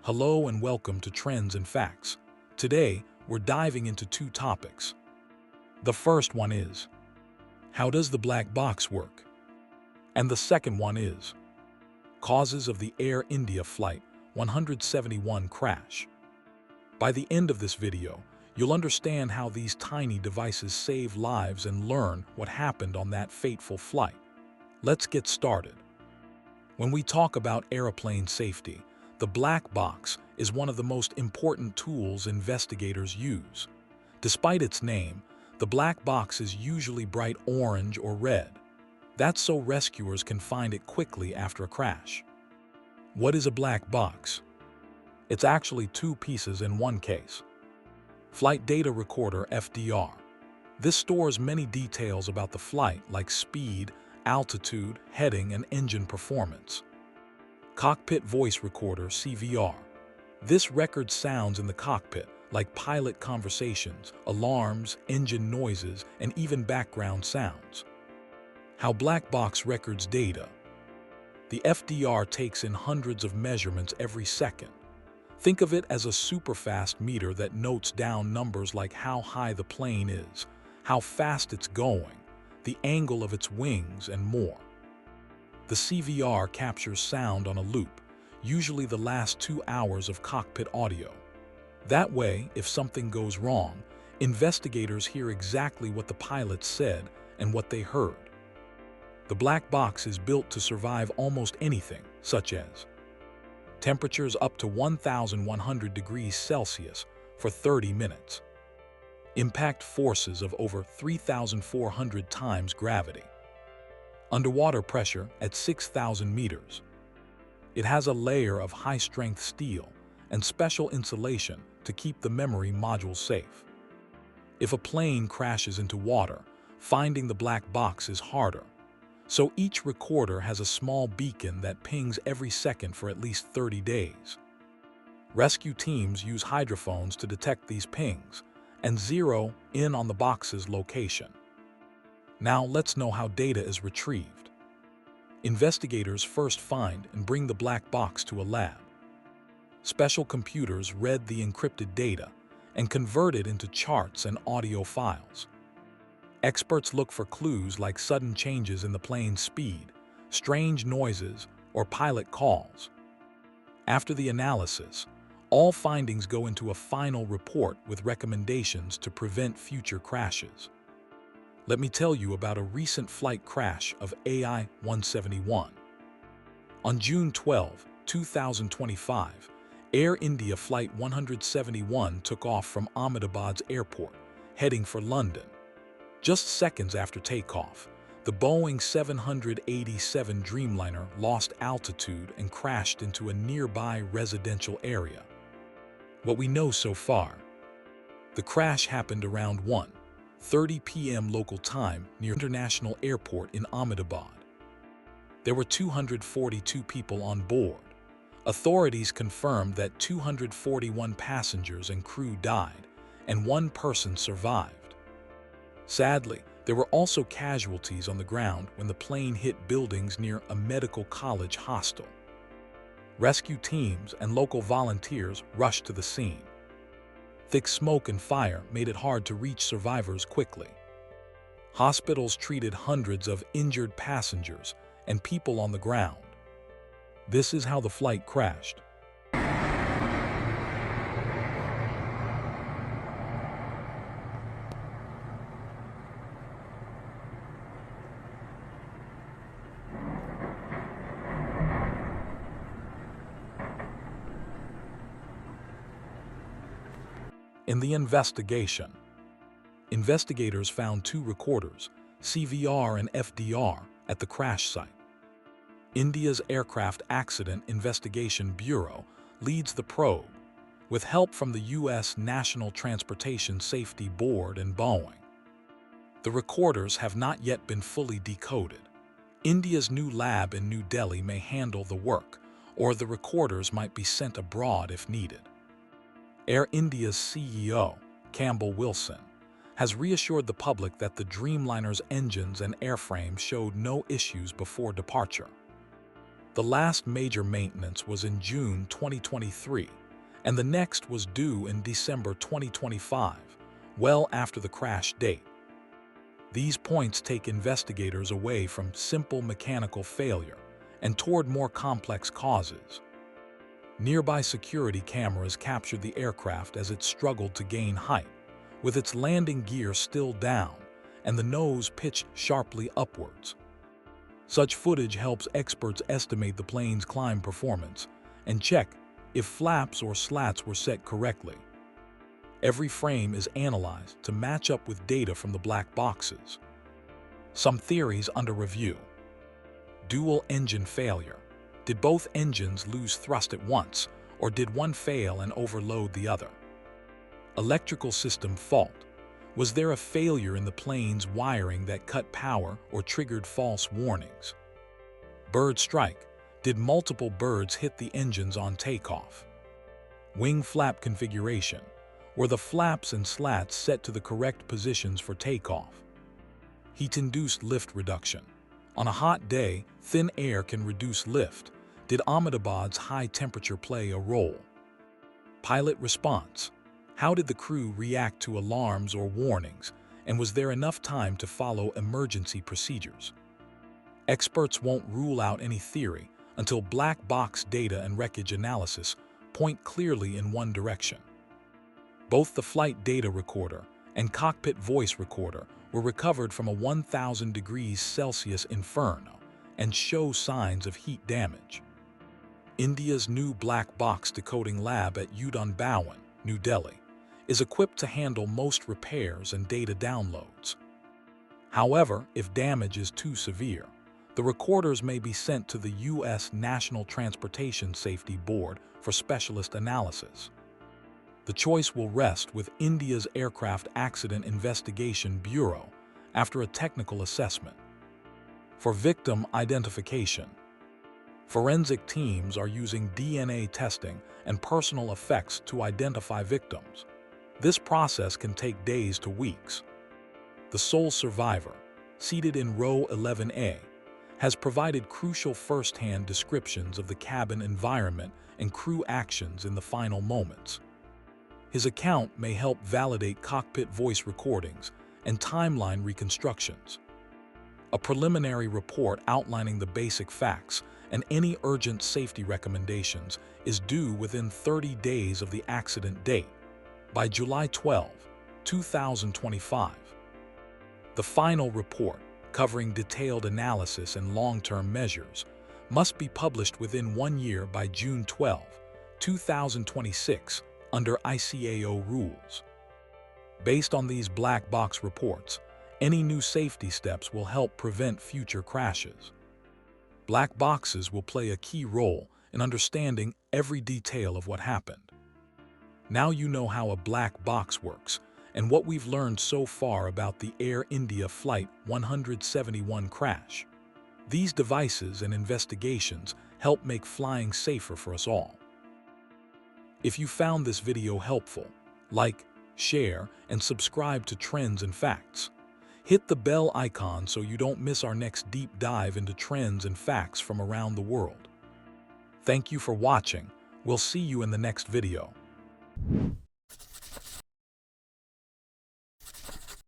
Hello and welcome to Trends and Facts. Today, we're diving into two topics. The first one is, how does the black box work? And the second one is, causes of the Air India Flight 171 crash. By the end of this video, you'll understand how these tiny devices save lives and learn what happened on that fateful flight. Let's get started. When we talk about airplane safety, the black box is one of the most important tools investigators use. Despite its name, the black box is usually bright orange or red. That's so rescuers can find it quickly after a crash. What is a black box? It's actually two pieces in one case. Flight Data Recorder (FDR). This stores many details about the flight like speed, altitude, heading, and engine performance. Cockpit Voice Recorder (CVR). This records sounds in the cockpit like pilot conversations, alarms, engine noises, and even background sounds. How black box records data. The FDR takes in hundreds of measurements every second. Think of it as a super-fast meter that notes down numbers like how high the plane is, how fast it's going, the angle of its wings, and more. The CVR captures sound on a loop, usually the last 2 hours of cockpit audio. That way, if something goes wrong, investigators hear exactly what the pilot said and what they heard. The black box is built to survive almost anything, such as temperatures up to 1,100 degrees Celsius for 30 minutes, impact forces of over 3,400 times gravity, underwater pressure at 6,000 meters. It has a layer of high-strength steel and special insulation to keep the memory module safe. If a plane crashes into water, finding the black box is harder. So each recorder has a small beacon that pings every second for at least 30 days. Rescue teams use hydrophones to detect these pings and zero in on the box's location. Now let's know how data is retrieved. Investigators first find and bring the black box to a lab. Special computers read the encrypted data and convert it into charts and audio files. Experts look for clues like sudden changes in the plane's speed, strange noises, or pilot calls. After the analysis, all findings go into a final report with recommendations to prevent future crashes. Let me tell you about a recent flight crash of AI-171. On June 12, 2025, Air India Flight 171 took off from Ahmedabad's airport, heading for London. Just seconds after takeoff, the Boeing 787 Dreamliner lost altitude and crashed into a nearby residential area. What we know so far: the crash happened around 1:30 p.m. local time near International Airport in Ahmedabad. There were 242 people on board. Authorities confirmed that 241 passengers and crew died, and 1 person survived. Sadly, there were also casualties on the ground when the plane hit buildings near a medical college hostel. Rescue teams and local volunteers rushed to the scene. Thick smoke and fire made it hard to reach survivors quickly. Hospitals treated hundreds of injured passengers and people on the ground. This is how the flight crashed. In the investigation, investigators found 2 recorders, CVR and FDR, at the crash site. India's Aircraft Accident Investigation Bureau leads the probe, with help from the U.S. National Transportation Safety Board and Boeing. The recorders have not yet been fully decoded. India's new lab in New Delhi may handle the work, or the recorders might be sent abroad if needed. Air India's CEO, Campbell Wilson, has reassured the public that the Dreamliner's engines and airframe showed no issues before departure. The last major maintenance was in June 2023, and the next was due in December 2025, well after the crash date. These points take investigators away from simple mechanical failure and toward more complex causes. Nearby security cameras captured the aircraft as it struggled to gain height, with its landing gear still down and the nose pitched sharply upwards. Such footage helps experts estimate the plane's climb performance and check if flaps or slats were set correctly. Every frame is analyzed to match up with data from the black boxes. Some theories under review. Dual engine failure. Did both engines lose thrust at once, or did one fail and overload the other? Electrical system fault. Was there a failure in the plane's wiring that cut power or triggered false warnings? Bird strike. Did multiple birds hit the engines on takeoff? Wing flap configuration. Were the flaps and slats set to the correct positions for takeoff? Heat-induced lift reduction. On a hot day, thin air can reduce lift. Did Ahmedabad's high temperature play a role? Pilot response. How did the crew react to alarms or warnings, and was there enough time to follow emergency procedures? Experts won't rule out any theory until black box data and wreckage analysis point clearly in one direction. Both the flight data recorder and cockpit voice recorder were recovered from a 1,000 degrees Celsius inferno and show signs of heat damage. India's new black box decoding lab at Udon Bhawan, New Delhi, is equipped to handle most repairs and data downloads. However, if damage is too severe, the recorders may be sent to the U.S. National Transportation Safety Board for specialist analysis. The choice will rest with India's Aircraft Accident Investigation Bureau after a technical assessment. For victim identification, forensic teams are using DNA testing and personal effects to identify victims. This process can take days to weeks. The sole survivor, seated in row 11A, has provided crucial first-hand descriptions of the cabin environment and crew actions in the final moments. His account may help validate cockpit voice recordings and timeline reconstructions. A preliminary report outlining the basic facts and any urgent safety recommendations is due within 30 days of the accident date, by July 12, 2025. The final report, covering detailed analysis and long-term measures, must be published within 1 year by June 12, 2026, under ICAO rules. Based on these black box reports, any new safety steps will help prevent future crashes. Black boxes will play a key role in understanding every detail of what happened. Now you know how a black box works and what we've learned so far about the Air India Flight 171 crash. These devices and investigations help make flying safer for us all. If you found this video helpful, like, share, and subscribe to Trends and Facts. Hit the bell icon so you don't miss our next deep dive into trends and facts from around the world. Thank you for watching. We'll see you in the next video.